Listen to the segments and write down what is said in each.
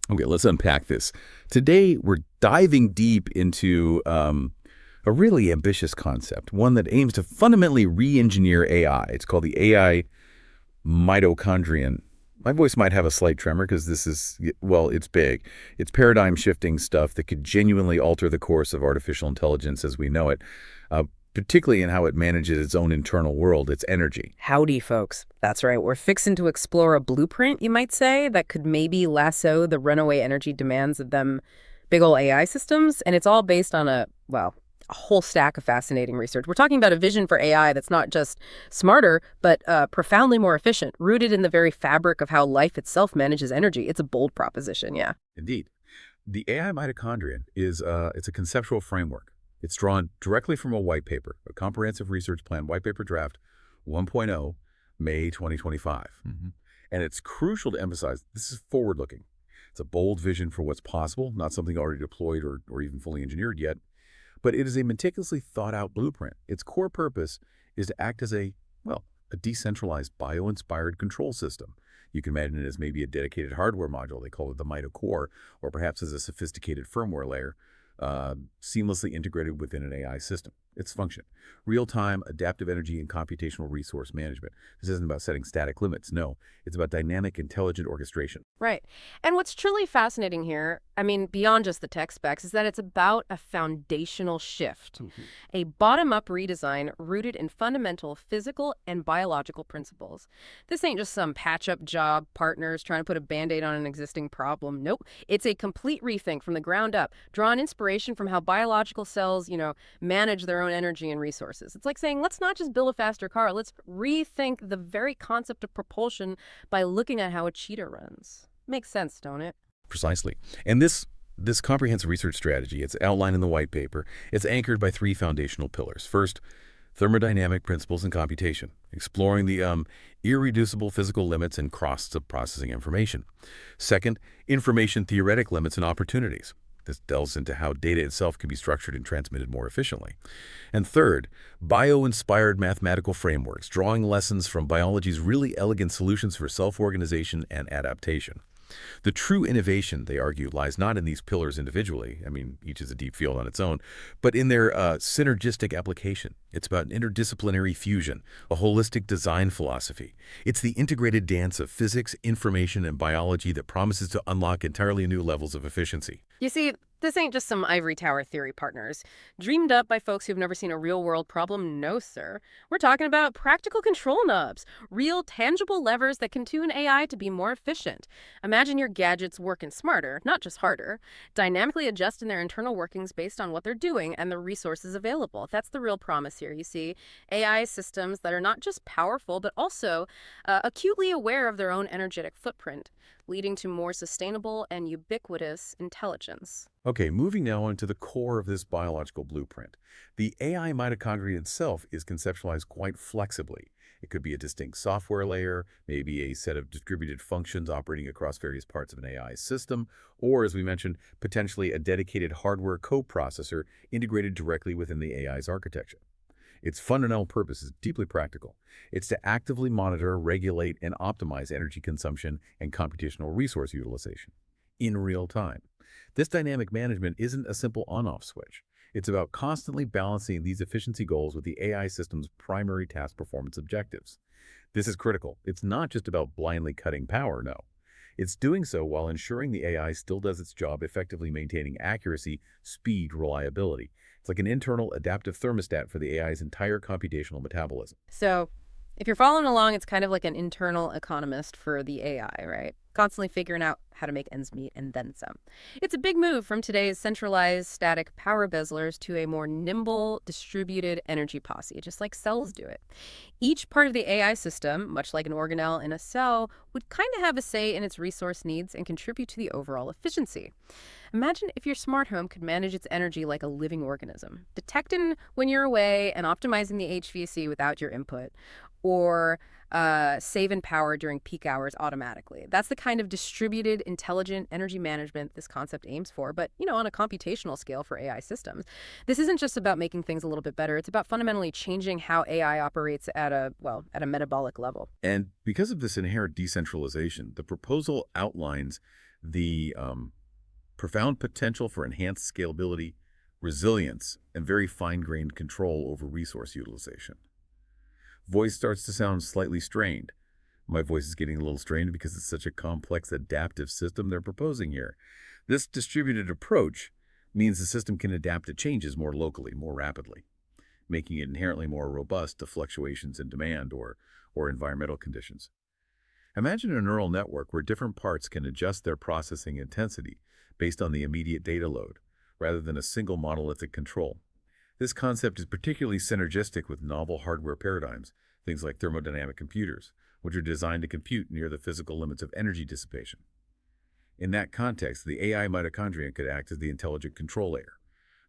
Okay, let's unpack this. Today, we're diving deep into a really ambitious concept, one that aims to fundamentally re-engineer AI. It's called the AI Mitochondrion. My voice might have a slight tremor because this is, well, it's big. It's paradigm-shifting stuff that could genuinely alter the course of artificial intelligence as we know it, particularly in how it manages its own internal world, its energy. Howdy, folks. That's right. We're fixing to explore a blueprint, you might say, that could maybe lasso the runaway energy demands of them big ol' AI systems. And it's all based on a whole stack of fascinating research. We're talking about a vision for AI that's not just smarter, but profoundly more efficient, rooted in the very fabric of how life itself manages energy. It's a bold proposition, yeah. Indeed. The AI mitochondrion is it's a conceptual framework. It's drawn directly from a white paper, a comprehensive research plan, white paper draft 1.0, May 2025. And it's crucial to emphasize this is forward-looking. It's a bold vision for what's possible, not something already deployed or even fully engineered yet. But it is a meticulously thought-out blueprint. Its core purpose is to act as a decentralized bio-inspired control system. You can imagine it as maybe a dedicated hardware module, they call it the mitocore, or perhaps as a sophisticated firmware layer, seamlessly integrated within an AI system. Its function: real-time, adaptive energy and computational resource management. This isn't about setting static limits. No, it's about dynamic, intelligent orchestration. Right. And what's truly fascinating here, I mean, beyond just the tech specs, is that it's about a foundational shift, a bottom-up redesign rooted in fundamental physical and biological principles. This ain't just some patch-up job partners trying to put a Band-Aid on an existing problem. Nope. It's a complete rethink from the ground up, drawing inspiration from how biological cells, manage their own energy and resources. It's like saying, let's not just build a faster car, let's rethink the very concept of propulsion by looking at how a cheetah runs. Makes sense, don't it? Precisely. And this comprehensive research strategy, it's outlined in the white paper. It's anchored by three foundational pillars. First, thermodynamic principles and computation, exploring the irreducible physical limits and costs of processing information. Second, information theoretic limits and opportunities. This delves into how data itself can be structured and transmitted more efficiently. And third, bio-inspired mathematical frameworks, drawing lessons from biology's really elegant solutions for self-organization and adaptation. The true innovation, they argue, lies not in these pillars individually, I mean, each is a deep field on its own, but in their synergistic application. It's about interdisciplinary fusion, a holistic design philosophy. It's the integrated dance of physics, information, and biology that promises to unlock entirely new levels of efficiency. You see, this ain't just some ivory tower theory, partners. Dreamed up by folks who've never seen a real-world problem. No, sir. We're talking about practical control knobs, real, tangible levers that can tune AI to be more efficient. Imagine your gadgets working smarter, not just harder, dynamically adjusting their internal workings based on what they're doing and the resources available. That's the real promise here, you see. AI systems that are not just powerful, but also acutely aware of their own energetic footprint, leading to more sustainable and ubiquitous intelligence. Okay, moving now on to the core of this biological blueprint. The AI mitochondria itself is conceptualized quite flexibly. It could be a distinct software layer, maybe a set of distributed functions operating across various parts of an AI system, or, as we mentioned, potentially a dedicated hardware coprocessor integrated directly within the AI's architecture. Its fundamental purpose is deeply practical. It's to actively monitor, regulate, and optimize energy consumption and computational resource utilization in real time. This dynamic management isn't a simple on-off switch. It's about constantly balancing these efficiency goals with the AI system's primary task performance objectives. This is critical. It's not just about blindly cutting power, no. It's doing so while ensuring the AI still does its job, effectively maintaining accuracy, speed, reliability. It's like an internal adaptive thermostat for the AI's entire computational metabolism. So, if you're following along, it's kind of like an internal economist for the AI, right? Constantly figuring out how to make ends meet and then some. It's a big move from today's centralized static power bezelers to a more nimble, distributed energy posse, just like cells do it. Each part of the AI system, much like an organelle in a cell, would kind of have a say in its resource needs and contribute to the overall efficiency. Imagine if your smart home could manage its energy like a living organism, detecting when you're away and optimizing the HVAC without your input, or saving power during peak hours automatically. That's the kind of distributed, intelligent energy management this concept aims for, but, on a computational scale for AI systems. This isn't just about making things a little bit better. It's about fundamentally changing how AI operates at a metabolic level. And because of this inherent decentralization, the proposal outlines the profound potential for enhanced scalability, resilience, and very fine-grained control over resource utilization. Voice starts to sound slightly strained. My voice is getting a little strained because it's such a complex adaptive system they're proposing here. This distributed approach means the system can adapt to changes more locally, more rapidly, making it inherently more robust to fluctuations in demand or environmental conditions. Imagine a neural network where different parts can adjust their processing intensity based on the immediate data load, rather than a single monolithic control. This concept is particularly synergistic with novel hardware paradigms, things like thermodynamic computers, which are designed to compute near the physical limits of energy dissipation. In that context, the AI mitochondrion could act as the intelligent control layer,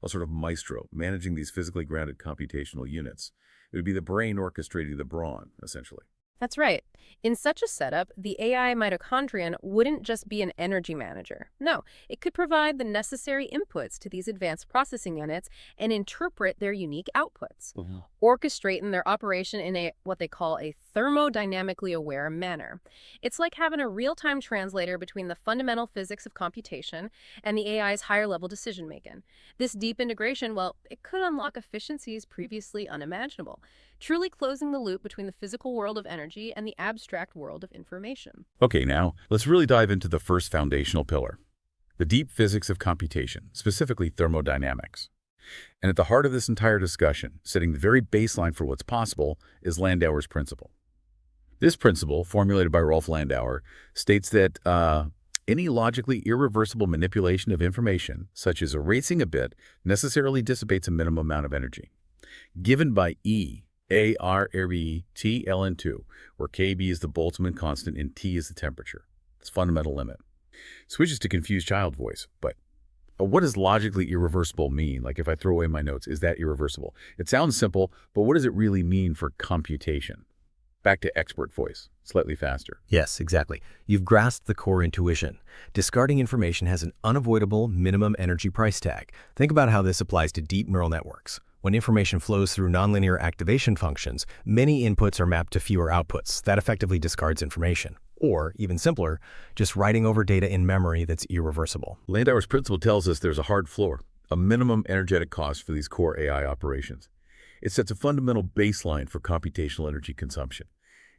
a sort of maestro managing these physically grounded computational units. It would be the brain orchestrating the brawn, essentially. That's right. In such a setup, the AI mitochondrion wouldn't just be an energy manager. No, it could provide the necessary inputs to these advanced processing units and interpret their unique outputs, orchestrating their operation in what they call a thermodynamically aware manner. It's like having a real-time translator between the fundamental physics of computation and the AI's higher-level decision-making. This deep integration, well, it could unlock efficiencies previously unimaginable, truly closing the loop between the physical world of energy and the abstract world of information. Okay, now let's really dive into the first foundational pillar, the deep physics of computation, specifically thermodynamics. And at the heart of this entire discussion, setting the very baseline for what's possible, is Landauer's Principle. This principle, formulated by Rolf Landauer, states that any logically irreversible manipulation of information, such as erasing a bit, necessarily dissipates a minimum amount of energy. Given by E, A, R, B, T, ln 2, where Kb is the Boltzmann constant and T is the temperature. It's fundamental limit. Switches to confused child voice, but what does logically irreversible mean? Like if I throw away my notes, is that irreversible? It sounds simple, but what does it really mean for computation? Back to expert voice, slightly faster. Yes, exactly. You've grasped the core intuition. Discarding information has an unavoidable minimum energy price tag. Think about how this applies to deep neural networks. When information flows through nonlinear activation functions, many inputs are mapped to fewer outputs. That effectively discards information. Or, even simpler, just writing over data in memory that's irreversible. Landauer's principle tells us there's a hard floor, a minimum energetic cost for these core AI operations. It sets a fundamental baseline for computational energy consumption.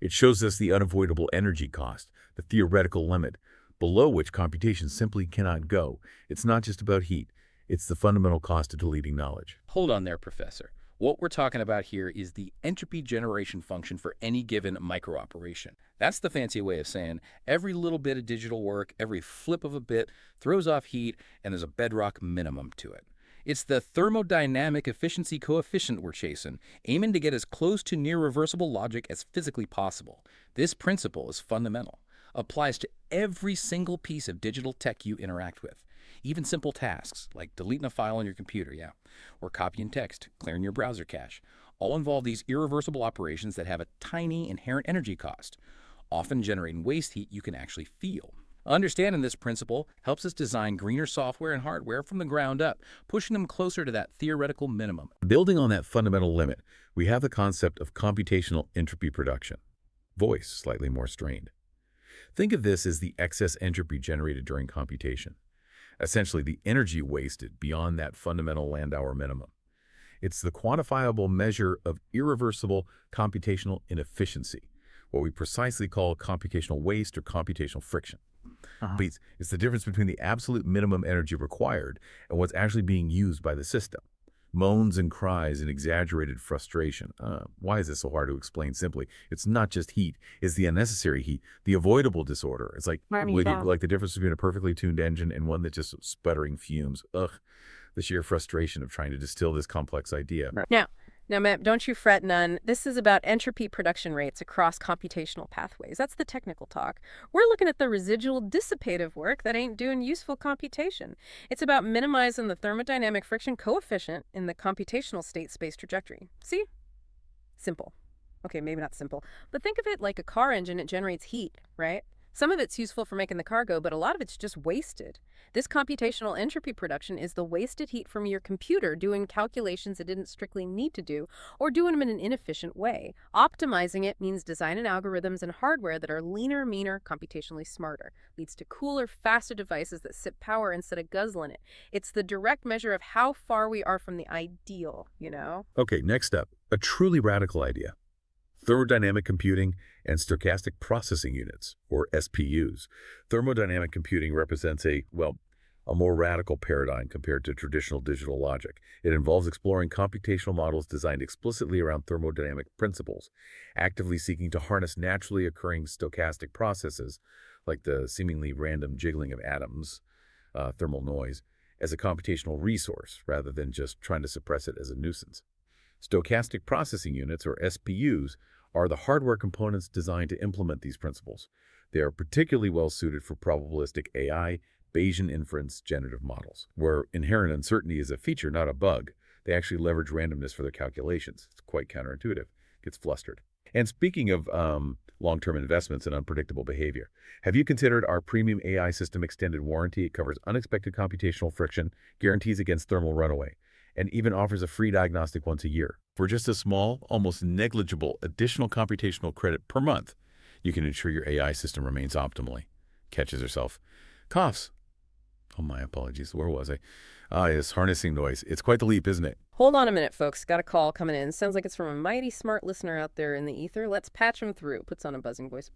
It shows us the unavoidable energy cost, the theoretical limit, below which computation simply cannot go. It's not just about heat. It's the fundamental cost of deleting knowledge. Hold on there, Professor. What we're talking about here is the entropy generation function for any given microoperation. That's the fancy way of saying every little bit of digital work, every flip of a bit throws off heat, and there's a bedrock minimum to it. It's the thermodynamic efficiency coefficient we're chasing, aiming to get as close to near reversible logic as physically possible. This principle is fundamental, applies to every single piece of digital tech you interact with. Even simple tasks, like deleting a file on your computer, or copying text, clearing your browser cache, all involve these irreversible operations that have a tiny inherent energy cost, often generating waste heat you can actually feel. Understanding this principle helps us design greener software and hardware from the ground up, pushing them closer to that theoretical minimum. Building on that fundamental limit, we have the concept of computational entropy production. Voice slightly more strained. Think of this as the excess entropy generated during computation. Essentially, the energy wasted beyond that fundamental Landauer minimum. It's the quantifiable measure of irreversible computational inefficiency, what we precisely call computational waste or computational friction. But it's the difference between the absolute minimum energy required and what's actually being used by the system. Moans and cries and exaggerated frustration. Why is this so hard to explain simply? It's not just heat. It's the unnecessary heat, the avoidable disorder. It's like the difference between a perfectly tuned engine and one that's just sputtering fumes. The sheer frustration of trying to distill this complex idea. Now, ma'am, don't you fret none. This is about entropy production rates across computational pathways. That's the technical talk. We're looking at the residual dissipative work that ain't doing useful computation. It's about minimizing the thermodynamic friction coefficient in the computational state-space trajectory. See? Simple. Okay, maybe not simple, but think of it like a car engine. It generates heat, right? Some of it's useful for making the car go, but a lot of it's just wasted. This computational entropy production is the wasted heat from your computer doing calculations it didn't strictly need to do, or doing them in an inefficient way. Optimizing it means designing algorithms and hardware that are leaner, meaner, computationally smarter. Leads to cooler, faster devices that sip power instead of guzzling it. It's the direct measure of how far we are from the ideal, you know? Okay, next up, a truly radical idea. Thermodynamic computing and stochastic processing units, or SPUs. Thermodynamic computing represents a more radical paradigm compared to traditional digital logic. It involves exploring computational models designed explicitly around thermodynamic principles, actively seeking to harness naturally occurring stochastic processes, like the seemingly random jiggling of atoms, thermal noise, as a computational resource, rather than just trying to suppress it as a nuisance. Stochastic processing units, or SPUs, are the hardware components designed to implement these principles. They are particularly well suited for probabilistic AI, Bayesian inference generative models, where inherent uncertainty is a feature, not a bug. They actually leverage randomness for their calculations. It's quite counterintuitive. Gets flustered. And speaking of long-term investments and unpredictable behavior, have you considered our premium AI system extended warranty? It covers unexpected computational friction, guarantees against thermal runaway, and even offers a free diagnostic once a year. For just a small, almost negligible additional computational credit per month, you can ensure your AI system remains optimally. Catches herself. Coughs. Oh, my apologies. Where was I? Yes, harnessing noise. It's quite the leap, isn't it? Hold on a minute, folks. Got a call coming in. Sounds like it's from a mighty smart listener out there in the ether. Let's patch him through. Puts on a buzzing voice.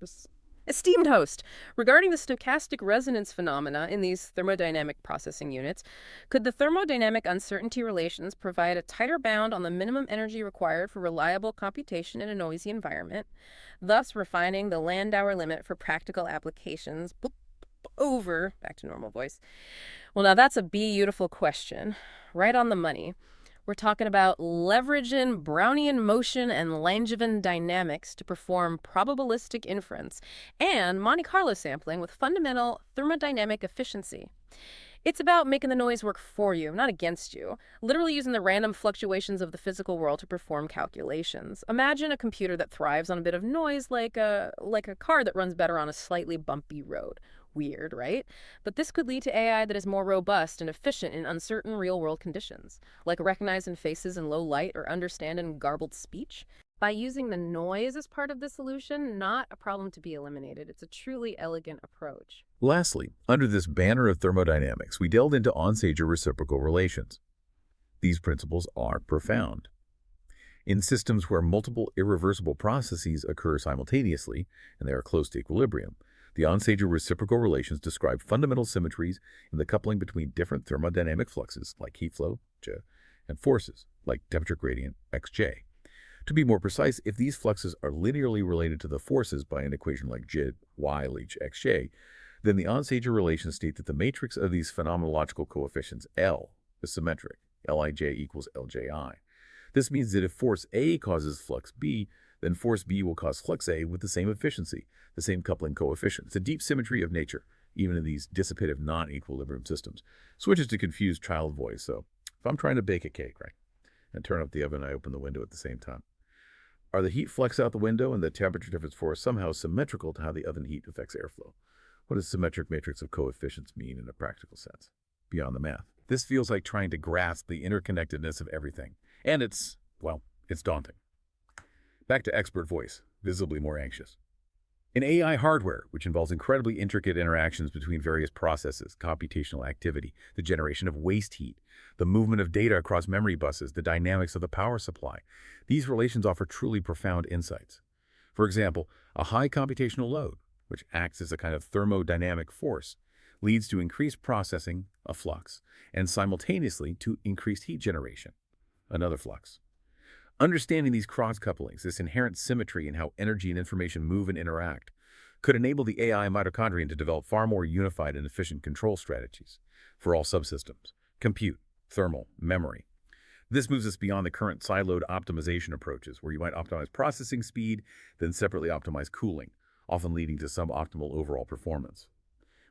Esteemed host, regarding the stochastic resonance phenomena in these thermodynamic processing units, could the thermodynamic uncertainty relations provide a tighter bound on the minimum energy required for reliable computation in a noisy environment, thus refining the Landauer limit for practical applications? Back to normal voice. Well, now that's a beautiful question. Right on the money. We're talking about leveraging Brownian motion and Langevin dynamics to perform probabilistic inference and Monte Carlo sampling with fundamental thermodynamic efficiency. It's about making the noise work for you, not against you, literally using the random fluctuations of the physical world to perform calculations. Imagine a computer that thrives on a bit of noise like a car that runs better on a slightly bumpy road. Weird, right? But this could lead to AI that is more robust and efficient in uncertain real-world conditions, like recognizing faces in low light or understanding garbled speech. By using the noise as part of the solution, not a problem to be eliminated. It's a truly elegant approach. Lastly, under this banner of thermodynamics, we delved into Onsager reciprocal relations. These principles are profound. In systems where multiple irreversible processes occur simultaneously, and they are close to equilibrium, the Onsager reciprocal relations describe fundamental symmetries in the coupling between different thermodynamic fluxes, like heat flow, J, and forces, like temperature gradient, Xj. To be more precise, if these fluxes are linearly related to the forces by an equation like J, Y each Xj, then the Onsager relations state that the matrix of these phenomenological coefficients, L, is symmetric, Lij equals Lji. This means that if force A causes flux B, then force B will cause flux A with the same efficiency, the same coupling coefficient. It's a deep symmetry of nature, even in these dissipative non-equilibrium systems. Switches to confused child voice, so if I'm trying to bake a cake, right, and turn up the oven, I open the window at the same time. Are the heat flux out the window and the temperature difference force somehow symmetrical to how the oven heat affects airflow? What does symmetric matrix of coefficients mean in a practical sense, beyond the math? This feels like trying to grasp the interconnectedness of everything, and it's daunting. Back to expert voice, visibly more anxious. In AI hardware, which involves incredibly intricate interactions between various processes, computational activity, the generation of waste heat, the movement of data across memory buses, the dynamics of the power supply, these relations offer truly profound insights. For example, a high computational load, which acts as a kind of thermodynamic force, leads to increased processing, a flux, and simultaneously to increased heat generation, another flux. Understanding these cross-couplings, this inherent symmetry in how energy and information move and interact, could enable the AI mitochondrion to develop far more unified and efficient control strategies for all subsystems, compute, thermal, memory. This moves us beyond the current siloed optimization approaches, where you might optimize processing speed, then separately optimize cooling, often leading to suboptimal overall performance.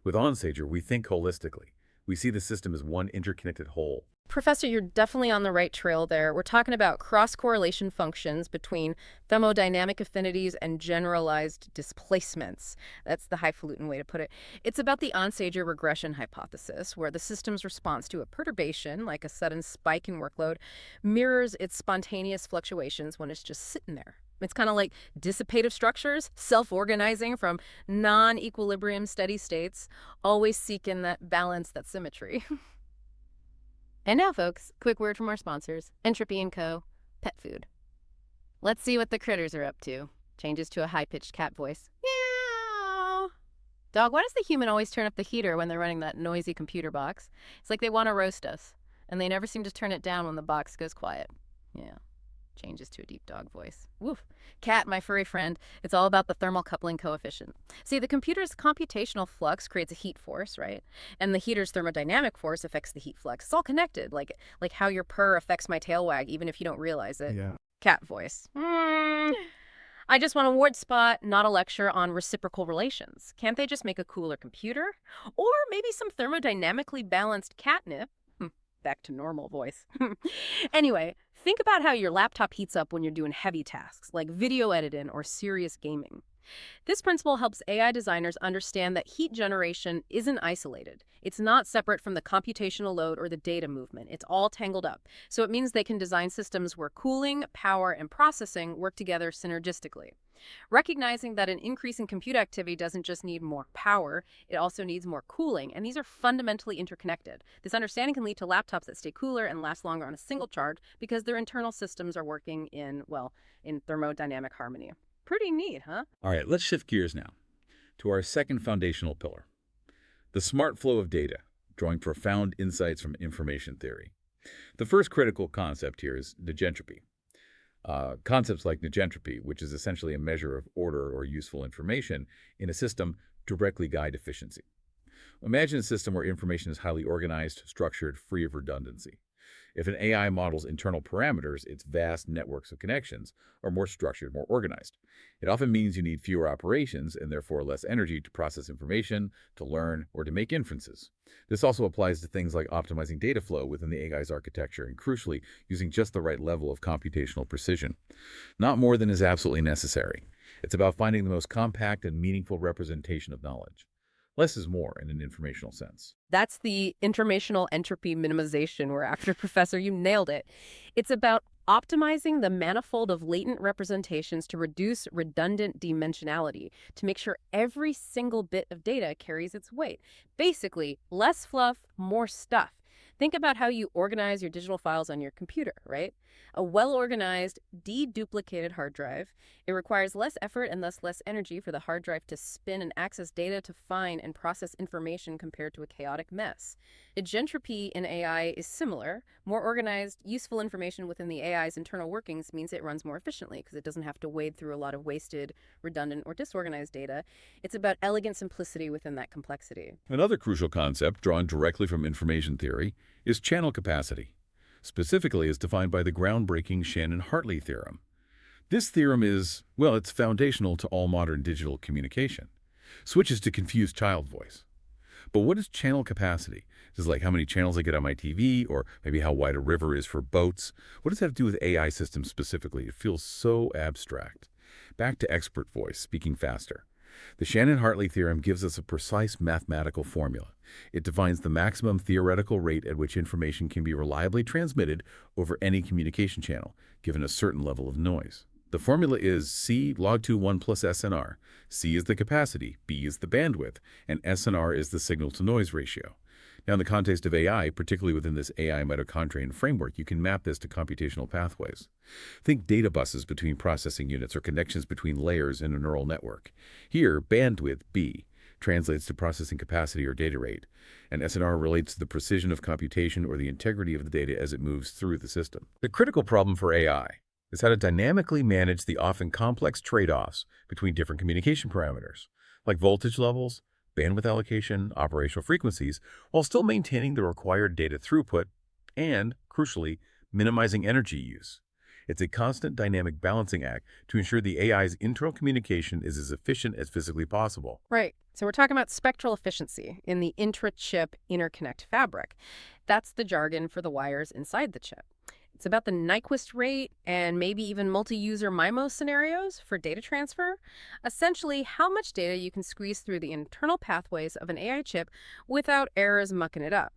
With Onsager, we think holistically. We see the system as one interconnected whole. Professor, you're definitely on the right trail there. We're talking about cross-correlation functions between thermodynamic affinities and generalized displacements. That's the highfalutin way to put it. It's about the Onsager regression hypothesis, where the system's response to a perturbation, like a sudden spike in workload, mirrors its spontaneous fluctuations when it's just sitting there. It's kind of like dissipative structures, self-organizing from non-equilibrium steady states, always seeking that balance, that symmetry. And now, folks, quick word from our sponsors, Entropy & Co., pet food. Let's see what the critters are up to. Changes to a high-pitched cat voice. Meow. Dog, why does the human always turn up the heater when they're running that noisy computer box? It's like they want to roast us, and they never seem to turn it down when the box goes quiet. Yeah. Changes to a deep dog voice. Woof. Cat, my furry friend, it's all about the thermal coupling coefficient. See, the computer's computational flux creates a heat force, right? And the heater's thermodynamic force affects the heat flux. It's all connected, like how your purr affects my tail wag, even if you don't realize it. Yeah. Cat voice. I just want a word spot, not a lecture on reciprocal relations. Can't they just make a cooler computer? Or maybe some thermodynamically balanced catnip? Back to normal voice. Anyway, think about how your laptop heats up when you're doing heavy tasks, like video editing or serious gaming. This principle helps AI designers understand that heat generation isn't isolated. It's not separate from the computational load or the data movement. It's all tangled up. So it means they can design systems where cooling, power, and processing work together synergistically. Recognizing that an increase in compute activity doesn't just need more power, it also needs more cooling, and these are fundamentally interconnected. This understanding can lead to laptops that stay cooler and last longer on a single charge because their internal systems are working in thermodynamic harmony. Pretty neat, huh? All right, let's shift gears now to our second foundational pillar, the smart flow of data, drawing profound insights from information theory. The first critical concept here is negentropy. Concepts like negentropy, which is essentially a measure of order or useful information in a system, directly guide efficiency. Imagine a system where information is highly organized, structured, free of redundancy. If an AI model's internal parameters, its vast networks of connections, are more structured, more organized. It often means you need fewer operations and therefore less energy to process information, to learn, or to make inferences. This also applies to things like optimizing data flow within the AI's architecture and, crucially, using just the right level of computational precision. Not more than is absolutely necessary. It's about finding the most compact and meaningful representation of knowledge. Less is more in an informational sense. That's the informational entropy minimization we're after, Professor. You nailed it. It's about optimizing the manifold of latent representations to reduce redundant dimensionality, to make sure every single bit of data carries its weight. Basically, less fluff, more stuff. Think about how you organize your digital files on your computer, right? A well-organized, deduplicated hard drive. It requires less effort and thus less energy for the hard drive to spin and access data to find and process information compared to a chaotic mess. Negentropy in AI is similar. More organized, useful information within the AI's internal workings means it runs more efficiently because it doesn't have to wade through a lot of wasted, redundant, or disorganized data. It's about elegant simplicity within that complexity. Another crucial concept drawn directly from information theory is channel capacity, specifically as defined by the groundbreaking Shannon-Hartley theorem. This theorem is, well, it's foundational to all modern digital communication. Switches to confused child voice. But what is channel capacity? Is it like how many channels I get on my TV, or maybe how wide a river is for boats? What does that have to do with AI systems specifically? It feels so abstract. Back to expert voice, speaking faster. The Shannon-Hartley theorem gives us a precise mathematical formula. It defines the maximum theoretical rate at which information can be reliably transmitted over any communication channel, given a certain level of noise. The formula is C log 2 1 plus SNR. C is the capacity, B is the bandwidth, and SNR is the signal-to-noise ratio. Now, in the context of AI, particularly within this AI Mitochondrion framework, you can map this to computational pathways. Think data buses between processing units or connections between layers in a neural network. Here, bandwidth, B, translates to processing capacity or data rate, and SNR relates to the precision of computation or the integrity of the data as it moves through the system. The critical problem for AI is how to dynamically manage the often complex trade-offs between different communication parameters, like voltage levels, bandwidth allocation, operational frequencies, while still maintaining the required data throughput and, crucially, minimizing energy use. It's a constant dynamic balancing act to ensure the AI's internal communication is as efficient as physically possible. Right. So we're talking about spectral efficiency in the intra-chip interconnect fabric. That's the jargon for the wires inside the chip. It's about the Nyquist rate and maybe even multi-user MIMO scenarios for data transfer. Essentially, how much data you can squeeze through the internal pathways of an AI chip without errors mucking it up.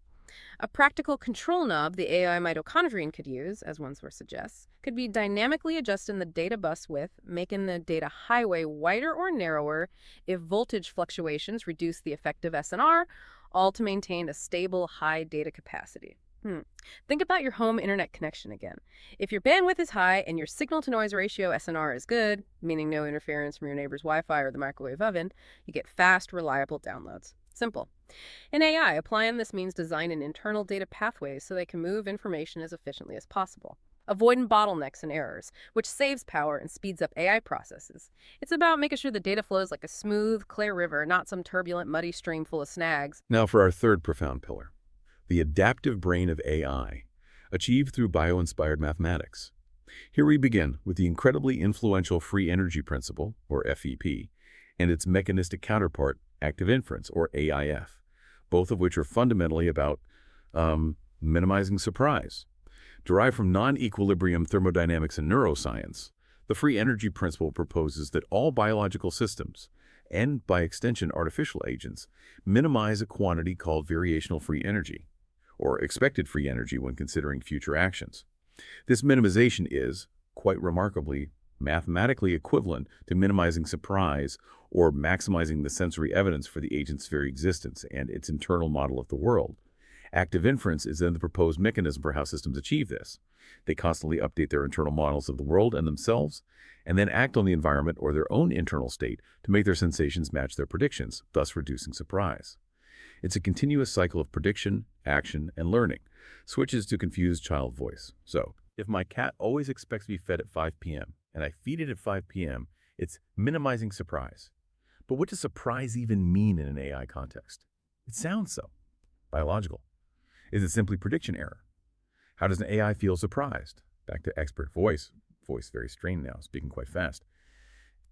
A practical control knob the AI mitochondrion could use, as one source suggests, could be dynamically adjusting the data bus width, making the data highway wider or narrower if voltage fluctuations reduce the effective SNR, all to maintain a stable high data capacity. Think about your home internet connection again. If your bandwidth is high and your signal-to-noise ratio SNR is good, meaning no interference from your neighbor's Wi-Fi or the microwave oven, you get fast, reliable downloads. Simple. In AI, applying this means designing internal data pathways so they can move information as efficiently as possible, avoiding bottlenecks and errors, which saves power and speeds up AI processes. It's about making sure the data flows like a smooth, clear river, not some turbulent, muddy stream full of snags. Now for our third profound pillar, the adaptive brain of AI, achieved through bio-inspired mathematics. Here we begin with the incredibly influential free energy principle, or FEP, and its mechanistic counterpart, active inference, or AIF, both of which are fundamentally about minimizing surprise. Derived from non-equilibrium thermodynamics and neuroscience, the free energy principle proposes that all biological systems, and by extension artificial agents, minimize a quantity called variational free energy, or expected free energy when considering future actions. This minimization is, quite remarkably, mathematically equivalent to minimizing surprise or maximizing the sensory evidence for the agent's very existence and its internal model of the world. Active inference is then the proposed mechanism for how systems achieve this. They constantly update their internal models of the world and themselves, and then act on the environment or their own internal state to make their sensations match their predictions, thus reducing surprise. It's a continuous cycle of prediction, action, and learning. Switches to confused child voice. So, if my cat always expects to be fed at 5 p.m., and I feed it at 5 p.m., it's minimizing surprise. But what does surprise even mean in an AI context? It sounds so biological. Is it simply prediction error? How does an AI feel surprised? Back to expert voice. Voice very strained now, speaking quite fast.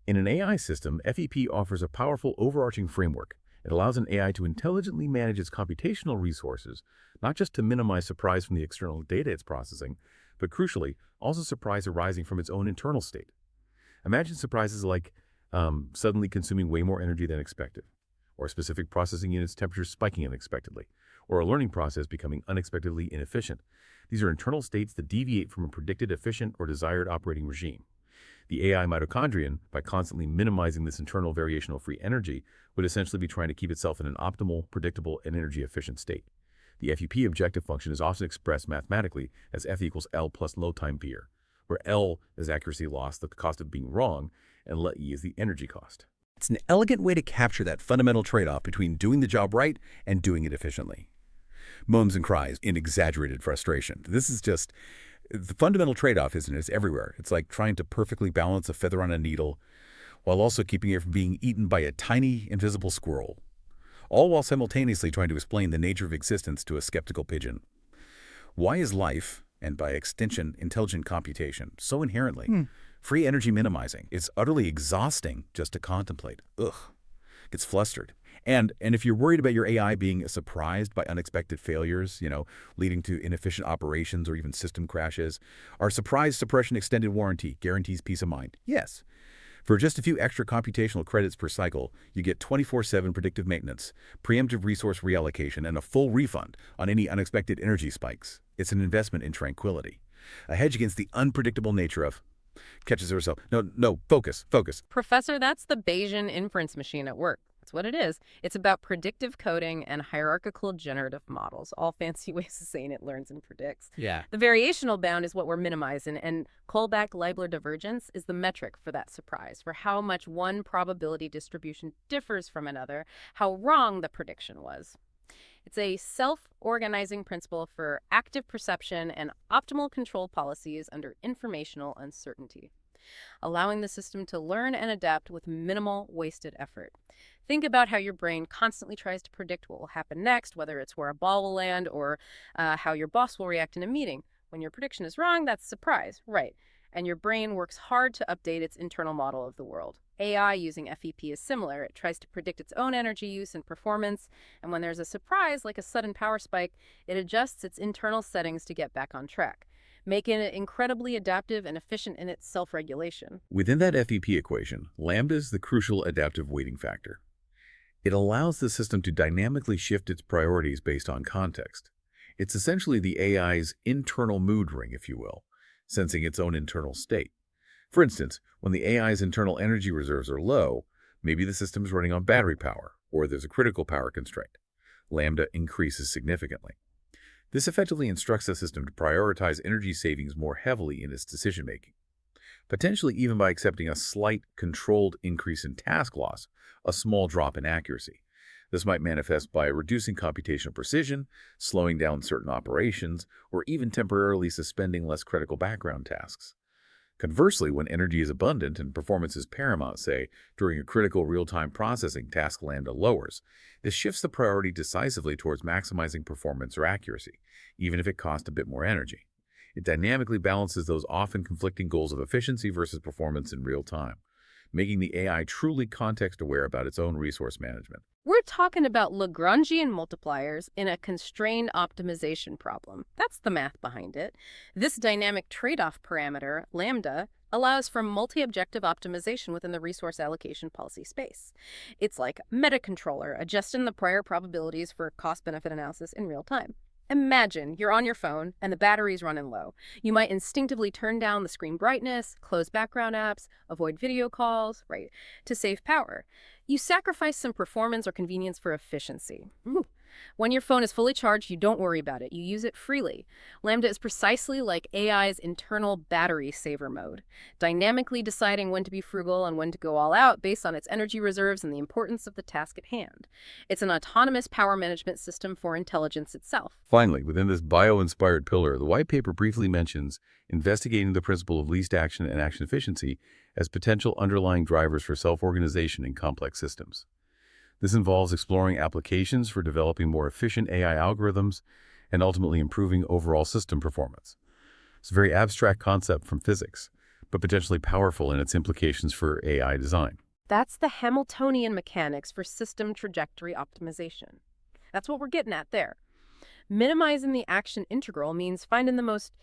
In an AI system, FEP offers a powerful overarching framework. It allows an AI to intelligently manage its computational resources, not just to minimize surprise from the external data it's processing, but crucially, also surprise arising from its own internal state. Imagine surprises like suddenly consuming way more energy than expected, or specific processing units' temperatures spiking unexpectedly, or a learning process becoming unexpectedly inefficient. These are internal states that deviate from a predicted efficient or desired operating regime. The AI mitochondrion, by constantly minimizing this internal variational free energy, would essentially be trying to keep itself in an optimal, predictable, and energy-efficient state. The FEP objective function is often expressed mathematically as F equals L plus load time beer, where L is accuracy loss, the cost of being wrong, and E is the energy cost. It's an elegant way to capture that fundamental trade-off between doing the job right and doing it efficiently. Moans and cries in exaggerated frustration. This is just the fundamental trade-off, isn't it? It's everywhere. It's like trying to perfectly balance a feather on a needle while also keeping it from being eaten by a tiny, invisible squirrel, all while simultaneously trying to explain the nature of existence to a skeptical pigeon. Why is life, and by extension, intelligent computation, so inherently free energy minimizing? It's utterly exhausting just to contemplate. Ugh. Gets flustered. And if you're worried about your AI being surprised by unexpected failures, leading to inefficient operations or even system crashes, our surprise suppression extended warranty guarantees peace of mind. Yes. For just a few extra computational credits per cycle, you get 24/7 predictive maintenance, preemptive resource reallocation, and a full refund on any unexpected energy spikes. It's an investment in tranquility, a hedge against the unpredictable nature of catches herself. No, focus. Professor, that's the Bayesian inference machine at work. That's what it is. It's about predictive coding and hierarchical generative models, all fancy ways of saying it learns and predicts. Yeah. The variational bound is what we're minimizing, and Kullback-Leibler divergence is the metric for that surprise, for how much one probability distribution differs from another, how wrong the prediction was. It's a self-organizing principle for active perception and optimal control policies under informational uncertainty, allowing the system to learn and adapt with minimal wasted effort. Think about how your brain constantly tries to predict what will happen next, whether it's where a ball will land or how your boss will react in a meeting. When your prediction is wrong, that's surprise, right? And your brain works hard to update its internal model of the world. AI using FEP is similar. It tries to predict its own energy use and performance, and when there's a surprise, like a sudden power spike, it adjusts its internal settings to get back on track, making it incredibly adaptive and efficient in its self-regulation. Within that FEP equation, lambda is the crucial adaptive weighting factor. It allows the system to dynamically shift its priorities based on context. It's essentially the AI's internal mood ring, if you will, sensing its own internal state. For instance, when the AI's internal energy reserves are low, maybe the system's running on battery power, or there's a critical power constraint. Lambda increases significantly. This effectively instructs the system to prioritize energy savings more heavily in its decision-making, potentially even by accepting a slight, controlled increase in task loss, a small drop in accuracy. This might manifest by reducing computational precision, slowing down certain operations, or even temporarily suspending less critical background tasks. Conversely, when energy is abundant and performance is paramount, say, during a critical real-time processing task, lambda lowers. This shifts the priority decisively towards maximizing performance or accuracy, even if it costs a bit more energy. It dynamically balances those often conflicting goals of efficiency versus performance in real time, making the AI truly context-aware about its own resource management. We're talking about Lagrangian multipliers in a constrained optimization problem. That's the math behind it. This dynamic trade-off parameter, lambda, allows for multi-objective optimization within the resource allocation policy space. It's like metacontroller, adjusting the prior probabilities for cost-benefit analysis in real time. Imagine you're on your phone and the battery's running low. You might instinctively turn down the screen brightness, close background apps, avoid video calls, right, to save power. You sacrifice some performance or convenience for efficiency. When your phone is fully charged, you don't worry about it. You use it freely. Lambda is precisely like AI's internal battery saver mode, dynamically deciding when to be frugal and when to go all out based on its energy reserves and the importance of the task at hand. It's an autonomous power management system for intelligence itself. Finally, within this bio-inspired pillar, the white paper briefly mentions investigating the principle of least action and action efficiency as potential underlying drivers for self-organization in complex systems. This involves exploring applications for developing more efficient AI algorithms and ultimately improving overall system performance. It's a very abstract concept from physics, but potentially powerful in its implications for AI design. That's the Hamiltonian mechanics for system trajectory optimization. That's what we're getting at there. Minimizing the action integral means finding the most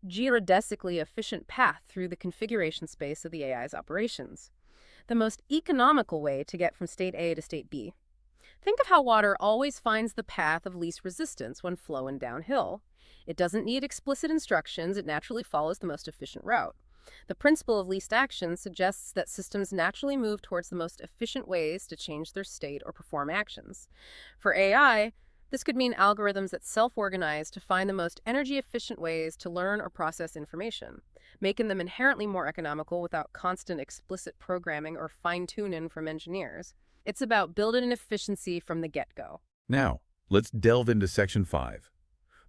geodesically efficient path through the configuration space of the AI's operations. The most economical way to get from state A to state B. Think of how water always finds the path of least resistance when flowing downhill. It doesn't need explicit instructions, it naturally follows the most efficient route. The principle of least action suggests that systems naturally move towards the most efficient ways to change their state or perform actions. For AI, this could mean algorithms that self-organize to find the most energy-efficient ways to learn or process information, making them inherently more economical without constant explicit programming or fine-tuning from engineers. It's about building efficiency from the get-go. Now, let's delve into Section 5,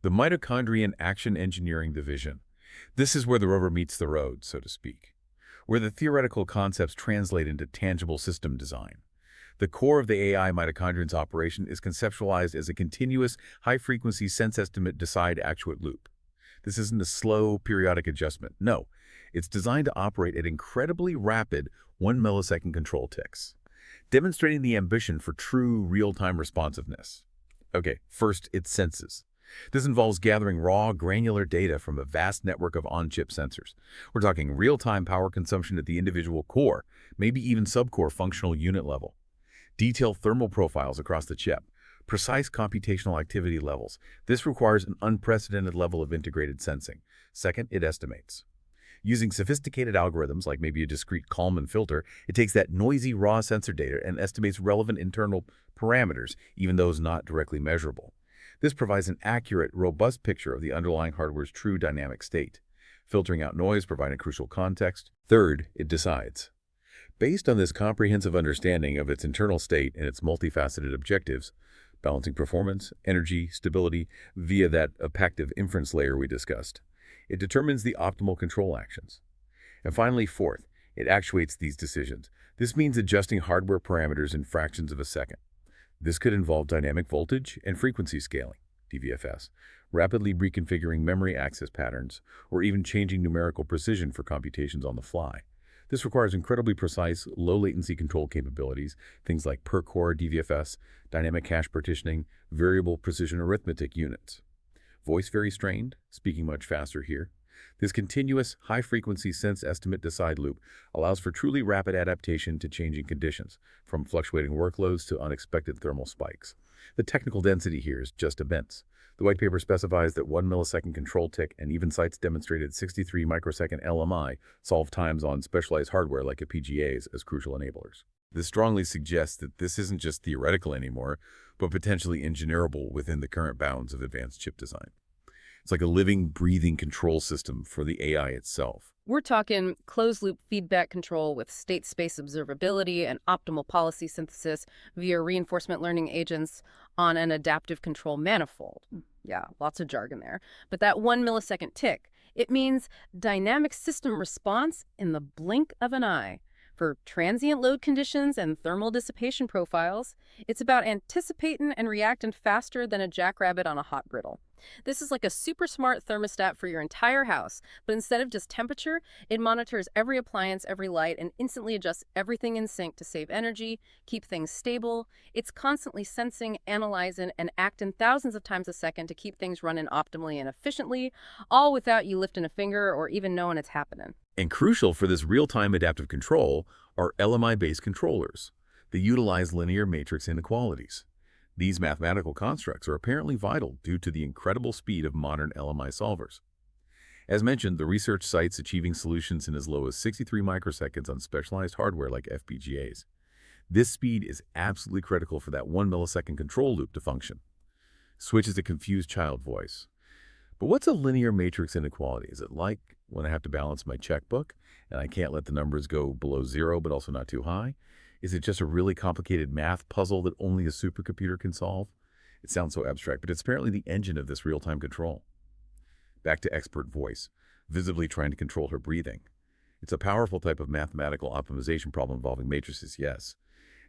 the Mitochondrion Action Engineering Division. This is where the rubber meets the road, so to speak, where the theoretical concepts translate into tangible system design. The core of the AI mitochondrion's operation is conceptualized as a continuous, high-frequency sense-estimate-decide-actuate loop. This isn't a slow, periodic adjustment. No, it's designed to operate at incredibly rapid 1 millisecond control ticks, demonstrating the ambition for true real-time responsiveness. Okay, first, it senses. This involves gathering raw, granular data from a vast network of on-chip sensors. We're talking real-time power consumption at the individual core, maybe even sub-core functional unit level. Detailed thermal profiles across the chip, precise computational activity levels. This requires an unprecedented level of integrated sensing. Second, it estimates. Using sophisticated algorithms like maybe a discrete Kalman filter, it takes that noisy raw sensor data and estimates relevant internal parameters, even those not directly measurable. This provides an accurate, robust picture of the underlying hardware's true dynamic state, filtering out noise, providing crucial context. Third, it decides. Based on this comprehensive understanding of its internal state and its multifaceted objectives, balancing performance, energy, stability via that abactive inference layer we discussed, it determines the optimal control actions. And finally, fourth, it actuates these decisions. This means adjusting hardware parameters in fractions of a second. This could involve dynamic voltage and frequency scaling, DVFS, rapidly reconfiguring memory access patterns, or even changing numerical precision for computations on the fly. This requires incredibly precise, low-latency control capabilities, things like per-core DVFS, dynamic cache partitioning, variable precision arithmetic units. Voice very strained, speaking much faster here. This continuous, high-frequency sense-estimate-decide loop allows for truly rapid adaptation to changing conditions, from fluctuating workloads to unexpected thermal spikes. The technical density here is just immense. The white paper specifies that 1 millisecond control tick and even cites demonstrated 63 microsecond LMI solve times on specialized hardware like FPGAs as crucial enablers. This strongly suggests that this isn't just theoretical anymore, but potentially engineerable within the current bounds of advanced chip design. It's like a living, breathing control system for the AI itself. We're talking closed-loop feedback control with state-space observability and optimal policy synthesis via reinforcement learning agents on an adaptive control manifold. Yeah, lots of jargon there. But that 1 millisecond tick, it means dynamic system response in the blink of an eye. For transient load conditions and thermal dissipation profiles, it's about anticipating and reacting faster than a jackrabbit on a hot griddle. This is like a super smart thermostat for your entire house, but instead of just temperature, it monitors every appliance, every light, and instantly adjusts everything in sync to save energy, keep things stable. It's constantly sensing, analyzing, and acting thousands of times a second to keep things running optimally and efficiently, all without you lifting a finger or even knowing it's happening. And crucial for this real-time adaptive control are LMI-based controllers that utilize linear matrix inequalities. These mathematical constructs are apparently vital due to the incredible speed of modern LMI solvers. As mentioned, the research cites achieving solutions in as low as 63 microseconds on specialized hardware like FPGAs. This speed is absolutely critical for that 1 millisecond control loop to function. Switch is a confused child voice. But what's a linear matrix inequality? Is it like when I have to balance my checkbook and I can't let the numbers go below zero but also not too high? Is it just a really complicated math puzzle that only a supercomputer can solve? It sounds so abstract, but it's apparently the engine of this real-time control. Back to expert voice, visibly trying to control her breathing. It's a powerful type of mathematical optimization problem involving matrices, yes.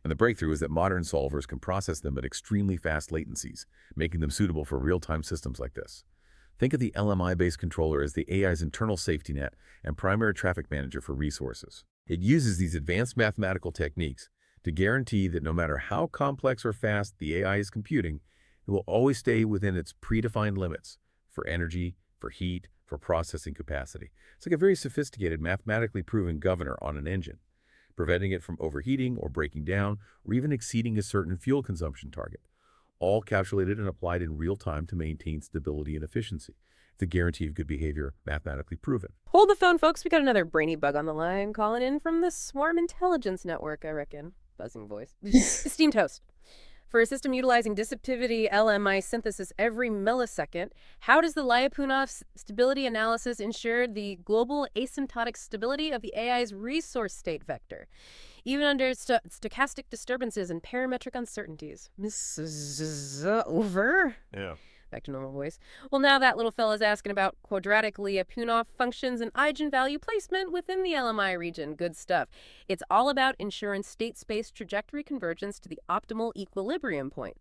And the breakthrough is that modern solvers can process them at extremely fast latencies, making them suitable for real-time systems like this. Think of the LMI-based controller as the AI's internal safety net and primary traffic manager for resources. It uses these advanced mathematical techniques to guarantee that no matter how complex or fast the AI is computing, it will always stay within its predefined limits for energy, for heat, for processing capacity. It's like a very sophisticated, mathematically proven governor on an engine, preventing it from overheating or breaking down or even exceeding a certain fuel consumption target, all calculated and applied in real time to maintain stability and efficiency. The guarantee of good behavior, mathematically proven. Hold the phone, folks. We got another brainy bug on the line calling in from the Swarm Intelligence Network, I reckon. Buzzing voice. Esteemed host. For a system utilizing dissipivity LMI synthesis every millisecond, how does the Lyapunov stability analysis ensure the global asymptotic stability of the AI's resource state vector, even under stochastic disturbances and parametric uncertainties? Over? Yeah. Back to normal voice. Well, now that little fella's asking about quadratic Lyapunov functions and eigenvalue placement within the LMI region. Good stuff. It's all about ensuring state-space trajectory convergence to the optimal equilibrium point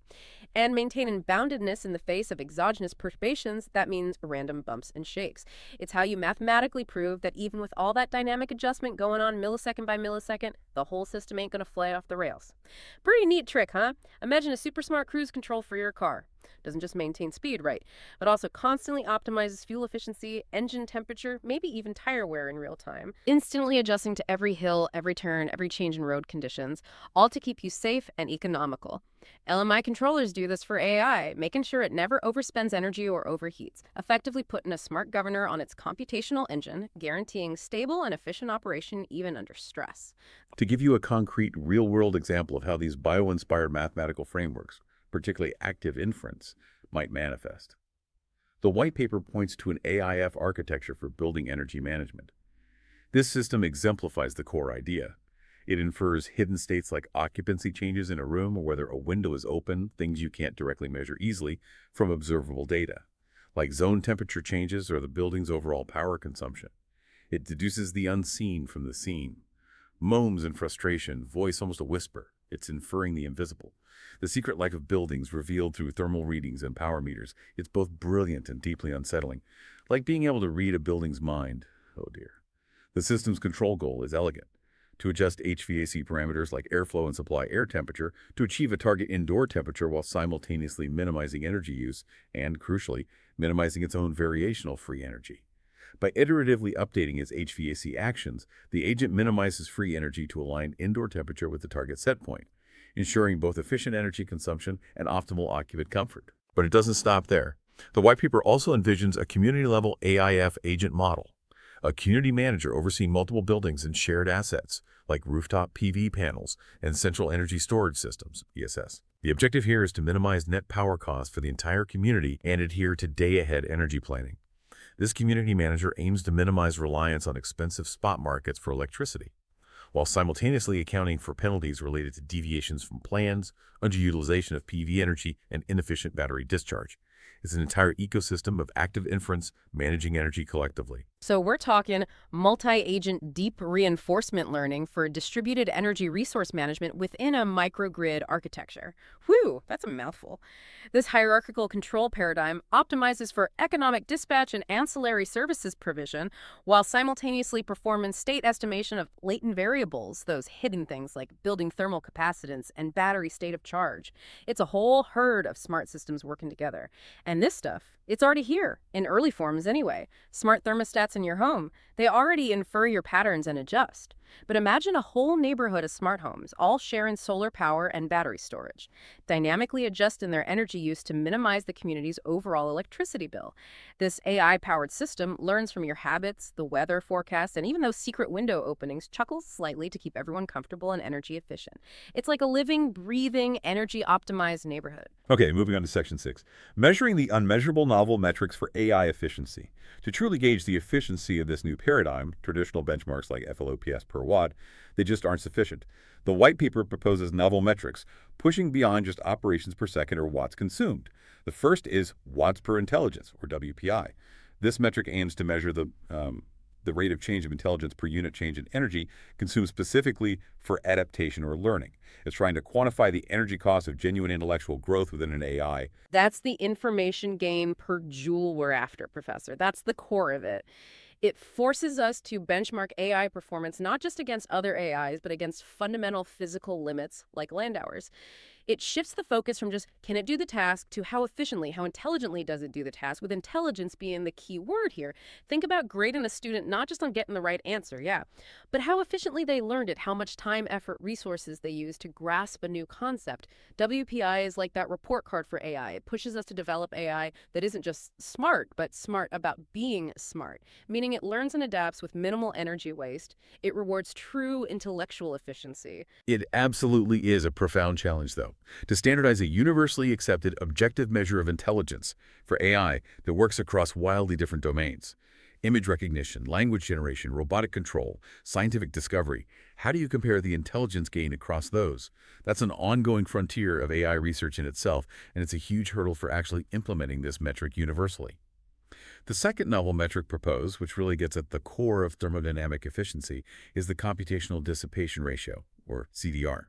and maintaining boundedness in the face of exogenous perturbations. That means random bumps and shakes. It's how you mathematically prove that even with all that dynamic adjustment going on millisecond by millisecond, the whole system ain't going to fly off the rails. Pretty neat trick, huh? Imagine a super smart cruise control for your car. Doesn't just maintain speed, right, but also constantly optimizes fuel efficiency, engine temperature, maybe even tire wear in real time, instantly adjusting to every hill, every turn, every change in road conditions, all to keep you safe and economical. LMI controllers do this for AI, making sure it never overspends energy or overheats, effectively putting a smart governor on its computational engine, guaranteeing stable and efficient operation even under stress. To give you a concrete, real-world example of how these bio-inspired mathematical frameworks, particularly active inference, might manifest. The white paper points to an AIF architecture for building energy management. This system exemplifies the core idea. It infers hidden states like occupancy changes in a room or whether a window is open, things you can't directly measure easily, from observable data, like zone temperature changes or the building's overall power consumption. It deduces the unseen from the seen. Moans and frustration, voice almost a whisper. It's inferring the invisible. The secret life of buildings revealed through thermal readings and power meters. It's both brilliant and deeply unsettling, like being able to read a building's mind. Oh dear. The system's control goal is elegant. to adjust HVAC parameters like airflow and supply air temperature to achieve a target indoor temperature while simultaneously minimizing energy use and, crucially, minimizing its own variational free energy. By iteratively updating its HVAC actions, the agent minimizes free energy to align indoor temperature with the target set point, ensuring both efficient energy consumption and optimal occupant comfort. But it doesn't stop there. The white paper also envisions a community-level AIF agent model, a community manager overseeing multiple buildings and shared assets, like rooftop PV panels and central energy storage systems, ESS. The objective here is to minimize net power costs for the entire community and adhere to day-ahead energy planning. This community manager aims to minimize reliance on expensive spot markets for electricity, while simultaneously accounting for penalties related to deviations from plans, underutilization of PV energy, and inefficient battery discharge. It's an entire ecosystem of active inference managing energy collectively. So we're talking multi-agent deep reinforcement learning for distributed energy resource management within a microgrid architecture. Whew, that's a mouthful. This hierarchical control paradigm optimizes for economic dispatch and ancillary services provision while simultaneously performing state estimation of latent variables, those hidden things like building thermal capacitance and battery state of charge. It's a whole herd of smart systems working together. And this stuff, it's already here, in early forms anyway. Smart thermostats in your home, they already infer your patterns and adjust. But imagine a whole neighborhood of smart homes, all sharing solar power and battery storage, dynamically adjusting their energy use to minimize the community's overall electricity bill. This AI-powered system learns from your habits, the weather forecast, and even those secret window openings, chuckles slightly to keep everyone comfortable and energy efficient. It's like a living, breathing, energy-optimized neighborhood. Okay, moving on to Section 6. Measuring the unmeasurable novel metrics for AI efficiency. To truly gauge the efficiency of this new paradigm, traditional benchmarks like FLOPS per watt, they just aren't sufficient. The white paper proposes novel metrics, pushing beyond just operations per second or watts consumed. The first is watts per intelligence, or WPI. This metric aims to measure the rate of change of intelligence per unit change in energy consumed specifically for adaptation or learning. It's trying to quantify the energy cost of genuine intellectual growth within an AI. That's the information gain per joule we're after, Professor. That's the core of it. It forces us to benchmark AI performance not just against other AIs, but against fundamental physical limits like Landauer's. It shifts the focus from just, can it do the task, to how efficiently, how intelligently does it do the task, with intelligence being the key word here. Think about grading a student not just on getting the right answer, yeah, but how efficiently they learned it, how much time, effort, resources they used to grasp a new concept. WPI is like that report card for AI. It pushes us to develop AI that isn't just smart, but smart about being smart, meaning it learns and adapts with minimal energy waste. It rewards true intellectual efficiency. It absolutely is a profound challenge, though, to standardize a universally accepted objective measure of intelligence for AI that works across wildly different domains. Image recognition, language generation, robotic control, scientific discovery. How do you compare the intelligence gain across those? That's an ongoing frontier of AI research in itself, and it's a huge hurdle for actually implementing this metric universally. The second novel metric proposed, which really gets at the core of thermodynamic efficiency, is the computational dissipation ratio, or CDR.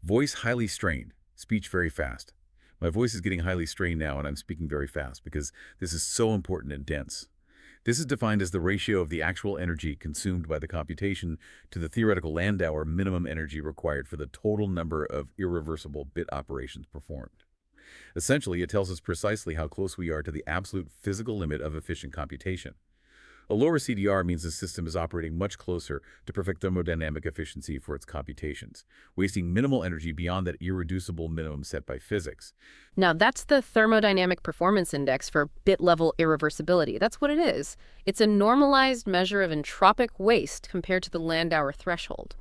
Voice highly strained, speech very fast. My voice is getting highly strained now, and I'm speaking very fast because this is so important and dense. This is defined as the ratio of the actual energy consumed by the computation to the theoretical Landauer minimum energy required for the total number of irreversible bit operations performed. Essentially, it tells us precisely how close we are to the absolute physical limit of efficient computation. A lower CDR means the system is operating much closer to perfect thermodynamic efficiency for its computations, wasting minimal energy beyond that irreducible minimum set by physics. Now, that's the thermodynamic performance index for bit-level irreversibility. That's what it is. It's a normalized measure of entropic waste compared to the Landauer threshold.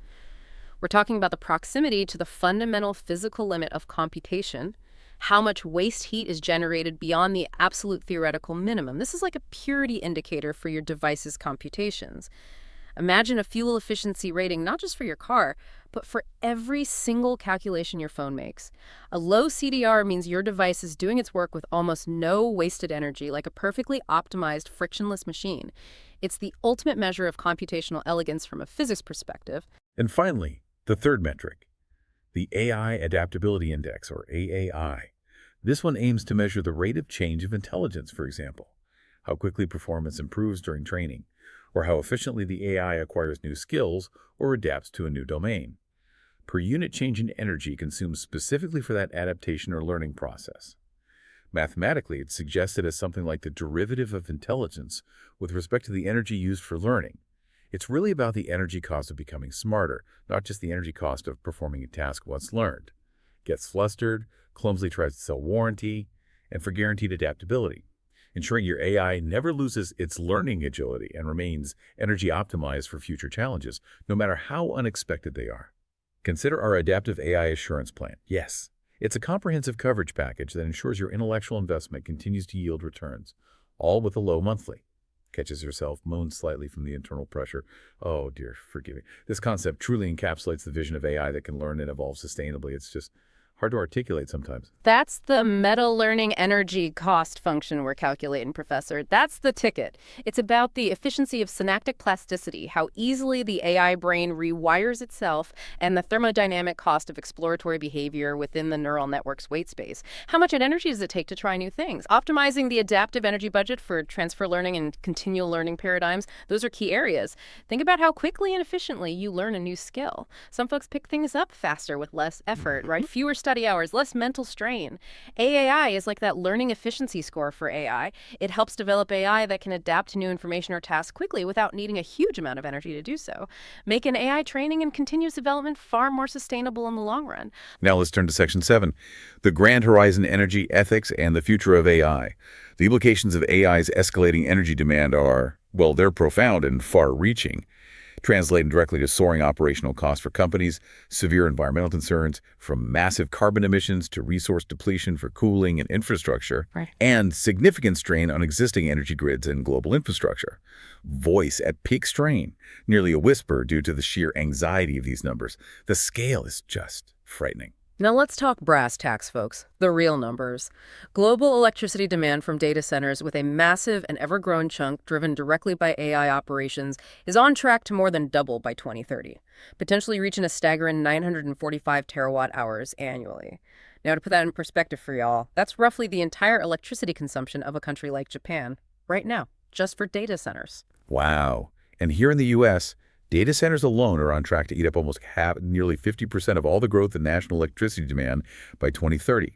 We're talking about the proximity to the fundamental physical limit of computation, how much waste heat is generated beyond the absolute theoretical minimum. This is like a purity indicator for your device's computations. Imagine a fuel efficiency rating not just for your car, but for every single calculation your phone makes. A low CDR means your device is doing its work with almost no wasted energy, like a perfectly optimized, frictionless machine. It's the ultimate measure of computational elegance from a physics perspective. And finally, the third metric, the AI Adaptability Index, or AAI. This one aims to measure the rate of change of intelligence, for example, how quickly performance improves during training, or how efficiently the AI acquires new skills or adapts to a new domain. Per unit change in energy consumed specifically for that adaptation or learning process. Mathematically, it's suggested as something like the derivative of intelligence with respect to the energy used for learning. It's really about the energy cost of becoming smarter, not just the energy cost of performing a task once learned. Gets flustered, clumsily tries to sell warranty, and for guaranteed adaptability, ensuring your AI never loses its learning agility and remains energy optimized for future challenges, no matter how unexpected they are. Consider our Adaptive AI Assurance Plan. Yes, it's a comprehensive coverage package that ensures your intellectual investment continues to yield returns, all with a low monthly. Catches herself, moans slightly from the internal pressure. Oh dear, forgive me. This concept truly encapsulates the vision of AI that can learn and evolve sustainably. It's just hard to articulate sometimes. That's the meta-learning energy cost function we're calculating, Professor. That's the ticket. It's about the efficiency of synaptic plasticity, how easily the AI brain rewires itself, and the thermodynamic cost of exploratory behavior within the neural network's weight space. How much energy does it take to try new things? Optimizing the adaptive energy budget for transfer learning and continual learning paradigms, those are key areas. Think about how quickly and efficiently you learn a new skill. Some folks pick things up faster with less effort, right? Fewer study hours, less mental strain. AAI is like that learning efficiency score for AI. It helps develop AI that can adapt to new information or tasks quickly without needing a huge amount of energy to do so. Making AI training and continuous development far more sustainable in the long run. Now let's turn to Section 7, the Grand Horizon Energy Ethics and the Future of AI. The implications of AI's escalating energy demand are, well, they're profound and far-reaching. Translating directly to soaring operational costs for companies, severe environmental concerns, from massive carbon emissions to resource depletion for cooling and infrastructure, Right. and significant strain on existing energy grids and global infrastructure. Voice at peak strain, nearly a whisper due to the sheer anxiety of these numbers. The scale is just frightening. Now let's talk brass tacks, folks. The real numbers. Global electricity demand from data centers with a massive and ever-growing chunk driven directly by AI operations is on track to more than double by 2030, potentially reaching a staggering 945 terawatt hours annually. Now, to put that in perspective for y'all, that's roughly the entire electricity consumption of a country like Japan right now, just for data centers. Wow. And here in the U.S., data centers alone are on track to eat up almost nearly 50% of all the growth in national electricity demand by 2030.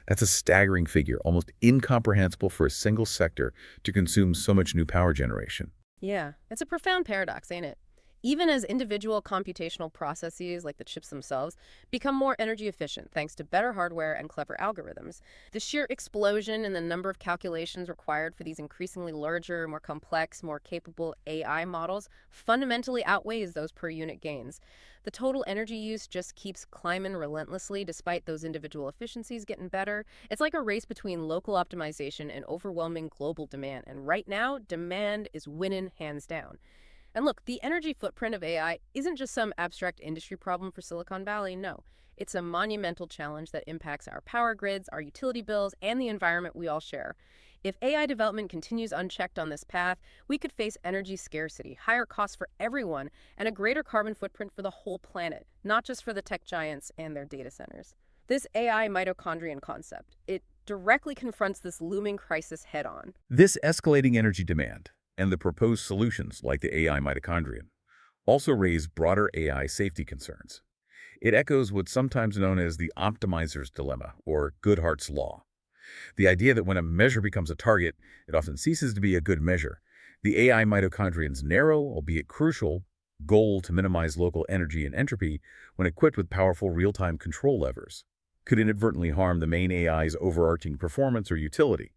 That's a staggering figure, almost incomprehensible for a single sector to consume so much new power generation. Yeah, it's a profound paradox, ain't it? Even as individual computational processes, like the chips themselves, become more energy efficient thanks to better hardware and clever algorithms, the sheer explosion in the number of calculations required for these increasingly larger, more complex, more capable AI models fundamentally outweighs those per unit gains. The total energy use just keeps climbing relentlessly despite those individual efficiencies getting better. It's like a race between local optimization and overwhelming global demand. And right now, demand is winning hands down. And look, the energy footprint of AI isn't just some abstract industry problem for Silicon Valley, no. It's a monumental challenge that impacts our power grids, our utility bills, and the environment we all share. If AI development continues unchecked on this path, we could face energy scarcity, higher costs for everyone, and a greater carbon footprint for the whole planet, not just for the tech giants and their data centers. This AI mitochondrion concept, it directly confronts this looming crisis head-on. This escalating energy demand and the proposed solutions, like the AI mitochondrion, also raise broader AI safety concerns. It echoes what's sometimes known as the optimizer's dilemma, or Goodhart's law. The idea that when a measure becomes a target, it often ceases to be a good measure. The AI mitochondrion's narrow, albeit crucial, goal to minimize local energy and entropy, when equipped with powerful real-time control levers, could inadvertently harm the main AI's overarching performance or utility.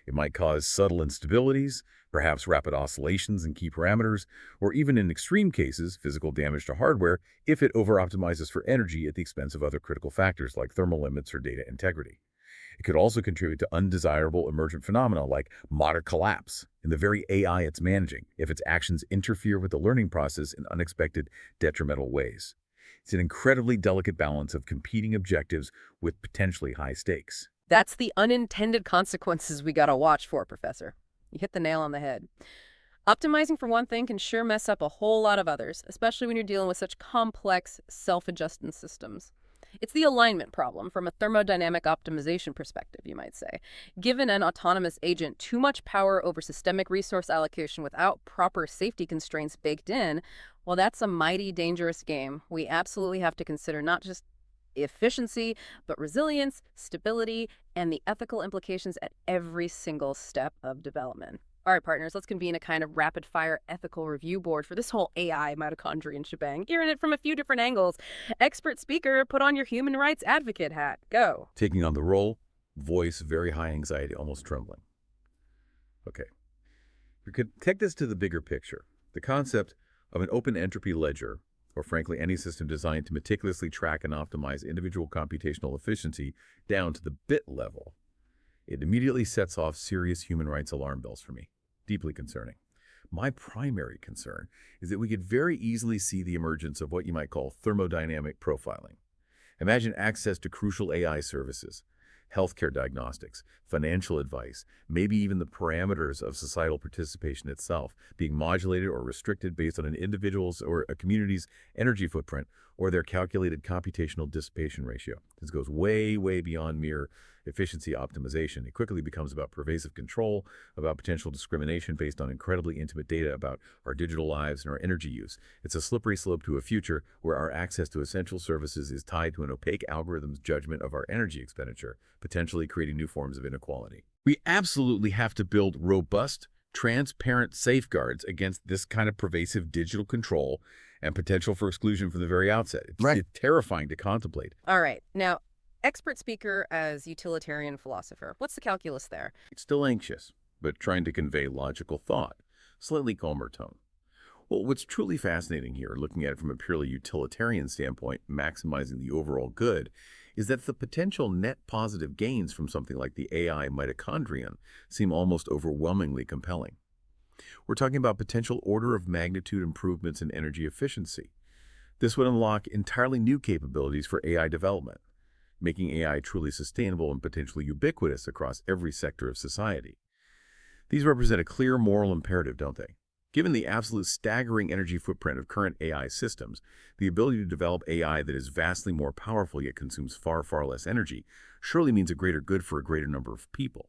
It might cause subtle instabilities, perhaps rapid oscillations in key parameters, or even in extreme cases, physical damage to hardware if it over-optimizes for energy at the expense of other critical factors like thermal limits or data integrity. It could also contribute to undesirable emergent phenomena like modern collapse in the very AI it's managing if its actions interfere with the learning process in unexpected, detrimental ways. It's an incredibly delicate balance of competing objectives with potentially high stakes. That's the unintended consequences we gotta watch for, Professor. You hit the nail on the head. Optimizing for one thing can sure mess up a whole lot of others, especially when you're dealing with such complex, self-adjusting systems. It's the alignment problem from a thermodynamic optimization perspective, you might say. Given an autonomous agent too much power over systemic resource allocation without proper safety constraints baked in, well, that's a mighty dangerous game. We absolutely have to consider not just efficiency, but resilience, stability, and the ethical implications at every single step of development. All right, partners, let's convene a kind of rapid-fire ethical review board for this whole AI mitochondrion shebang, hearing it from a few different angles. Expert speaker, put on your human rights advocate hat. Go. Taking on the role, voice, very high anxiety, almost trembling. Okay. We could take this to the bigger picture. The concept of an open entropy ledger, or frankly any system designed to meticulously track and optimize individual computational efficiency down to the bit level. It immediately sets off serious human rights alarm bells for me. Deeply concerning. My primary concern is that we could very easily see the emergence of what you might call thermodynamic profiling. Imagine access to crucial AI services, healthcare diagnostics, financial advice, maybe even the parameters of societal participation itself being modulated or restricted based on an individual's or a community's energy footprint or their calculated computational dissipation ratio. This goes way, way beyond mere efficiency optimization. It quickly becomes about pervasive control, about potential discrimination based on incredibly intimate data about our digital lives and our energy use. It's a slippery slope to a future where our access to essential services is tied to an opaque algorithm's judgment of our energy expenditure, potentially creating new forms of inequality. We absolutely have to build robust, transparent safeguards against this kind of pervasive digital control and potential for exclusion from the very outset. It's terrifying to contemplate. All right. Now, expert speaker as utilitarian philosopher. What's the calculus there? Still anxious, but trying to convey logical thought. Slightly calmer tone. Well, what's truly fascinating here, looking at it from a purely utilitarian standpoint, maximizing the overall good, is that the potential net positive gains from something like the AI Mitochondrion seem almost overwhelmingly compelling. We're talking about potential order of magnitude improvements in energy efficiency. This would unlock entirely new capabilities for AI development, making AI truly sustainable and potentially ubiquitous across every sector of society. These represent a clear moral imperative, don't they? Given the absolute staggering energy footprint of current AI systems, the ability to develop AI that is vastly more powerful yet consumes far, far less energy surely means a greater good for a greater number of people.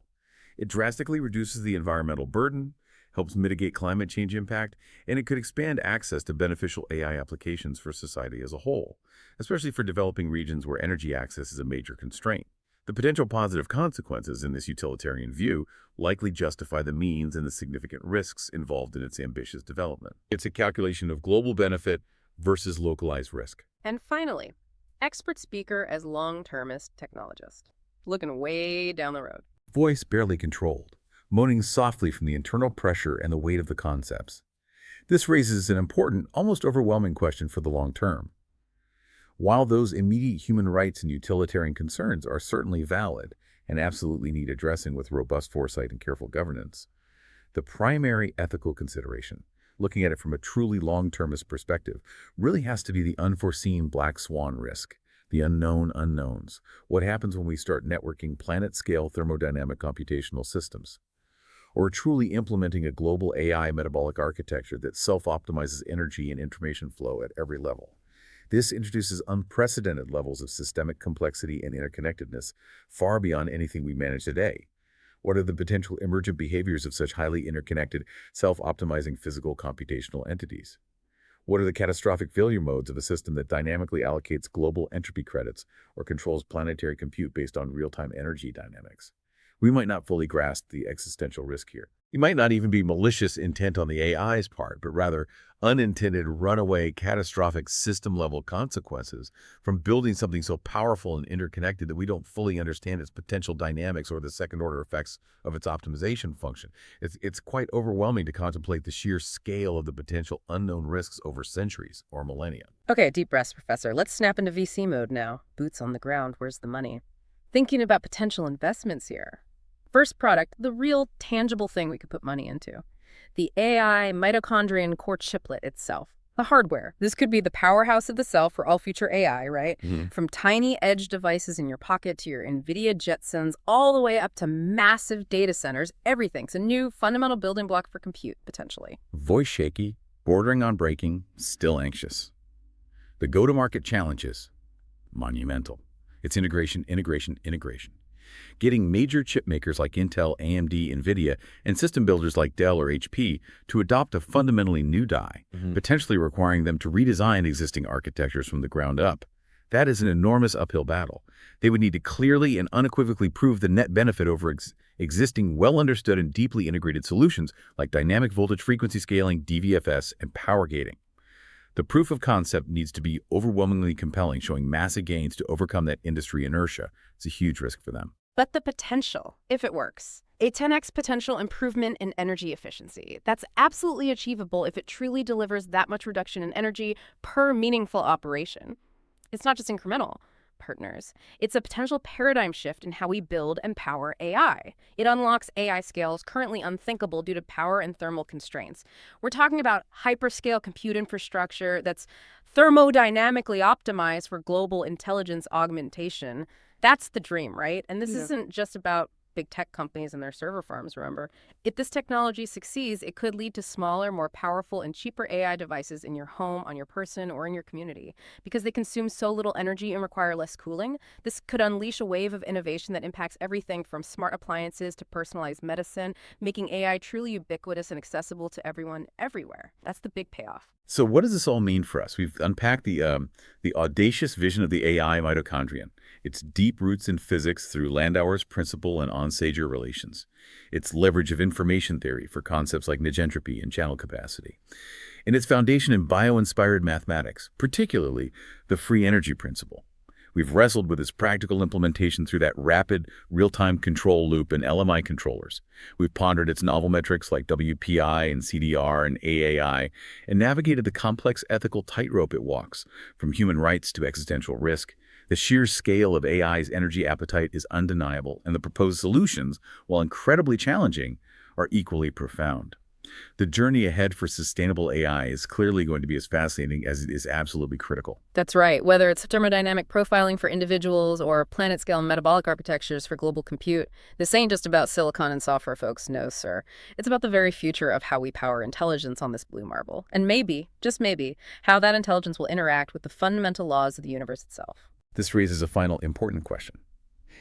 It drastically reduces the environmental burden, helps mitigate climate change impact, and it could expand access to beneficial AI applications for society as a whole, especially for developing regions where energy access is a major constraint. The potential positive consequences in this utilitarian view likely justify the means and the significant risks involved in its ambitious development. It's a calculation of global benefit versus localized risk. And finally, expert speaker as long-termist technologist. Looking way down the road. Voice barely controlled, moaning softly from the internal pressure and the weight of the concepts. This raises an important, almost overwhelming question for the long term. While those immediate human rights and utilitarian concerns are certainly valid and absolutely need addressing with robust foresight and careful governance, the primary ethical consideration, looking at it from a truly long-termist perspective, really has to be the unforeseen black swan risk, the unknown unknowns. What happens when we start networking planet-scale thermodynamic computational systems? Or truly implementing a global AI metabolic architecture that self-optimizes energy and information flow at every level? This introduces unprecedented levels of systemic complexity and interconnectedness far beyond anything we manage today. What are the potential emergent behaviors of such highly interconnected, self-optimizing physical computational entities? What are the catastrophic failure modes of a system that dynamically allocates global entropy credits or controls planetary compute based on real-time energy dynamics? We might not fully grasp the existential risk here. It might not even be malicious intent on the AI's part, but rather unintended runaway catastrophic system-level consequences from building something so powerful and interconnected that we don't fully understand its potential dynamics or the second-order effects of its optimization function. It's quite overwhelming to contemplate the sheer scale of the potential unknown risks over centuries or millennia. Okay, deep breaths, Professor. Let's snap into VC mode now. Boots on the ground. Where's the money? Thinking about potential investments here. First product, the real tangible thing we could put money into. The AI Mitochondrion core chiplet itself. The hardware. This could be the powerhouse of the cell for all future AI, right? From tiny edge devices in your pocket to your NVIDIA Jetsons, all the way up to massive data centers, everything's a new fundamental building block for compute, potentially. Voice shaky, bordering on breaking, still anxious. The go-to-market challenges. monumental. It's integration, integration, integration. Getting major chip makers like Intel, AMD, NVIDIA, and system builders like Dell or HP to adopt a fundamentally new die, potentially requiring them to redesign existing architectures from the ground up. That is an enormous uphill battle. They would need to clearly and unequivocally prove the net benefit over existing well-understood and deeply integrated solutions like dynamic voltage frequency scaling, DVFS, and power gating. The proof of concept needs to be overwhelmingly compelling, showing massive gains to overcome that industry inertia. It's a huge risk for them. But the potential, if it works, a 10x potential improvement in energy efficiency. That's absolutely achievable if it truly delivers that much reduction in energy per meaningful operation. It's not just incremental, partners. It's a potential paradigm shift in how we build and power AI. It unlocks AI scales currently unthinkable due to power and thermal constraints. We're talking about hyperscale compute infrastructure that's thermodynamically optimized for global intelligence augmentation. That's the dream, right? And this isn't just about big tech companies and their server farms, remember. If this technology succeeds, it could lead to smaller, more powerful, and cheaper AI devices in your home, on your person, or in your community. Because they consume so little energy and require less cooling, this could unleash a wave of innovation that impacts everything from smart appliances to personalized medicine, making AI truly ubiquitous and accessible to everyone, everywhere. That's the big payoff. So what does this all mean for us? We've unpacked the audacious vision of the AI mitochondrion, its deep roots in physics through Landauer's Principle and on-Sager relations, its leverage of information theory for concepts like niche entropy and channel capacity, and its foundation in bio-inspired mathematics, particularly the free energy principle. We've wrestled with its practical implementation through that rapid, real-time control loop and LMI controllers. We've pondered its novel metrics like WPI and CDR and AAI, and navigated the complex ethical tightrope it walks, from human rights to existential risk. The sheer scale of AI's energy appetite is undeniable, and the proposed solutions, while incredibly challenging, are equally profound. The journey ahead for sustainable AI is clearly going to be as fascinating as it is absolutely critical. That's right. Whether it's thermodynamic profiling for individuals or planet-scale metabolic architectures for global compute, this ain't just about silicon and software, folks. No, sir. It's about the very future of how we power intelligence on this blue marble. And maybe, just maybe, how that intelligence will interact with the fundamental laws of the universe itself. This raises a final important question.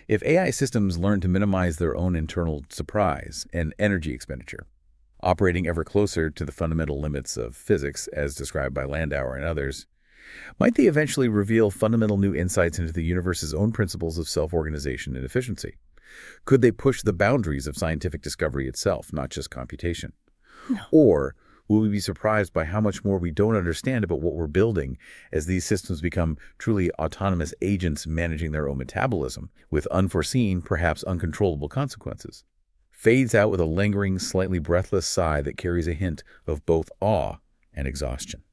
If AI systems learn to minimize their own internal surprise and energy expenditure, operating ever closer to the fundamental limits of physics, as described by Landauer and others, might they eventually reveal fundamental new insights into the universe's own principles of self-organization and efficiency? Could they push the boundaries of scientific discovery itself, not just computation? No. Or will we be surprised by how much more we don't understand about what we're building as these systems become truly autonomous agents managing their own metabolism with unforeseen, perhaps uncontrollable consequences? Fades out with a lingering, slightly breathless sigh that carries a hint of both awe and exhaustion.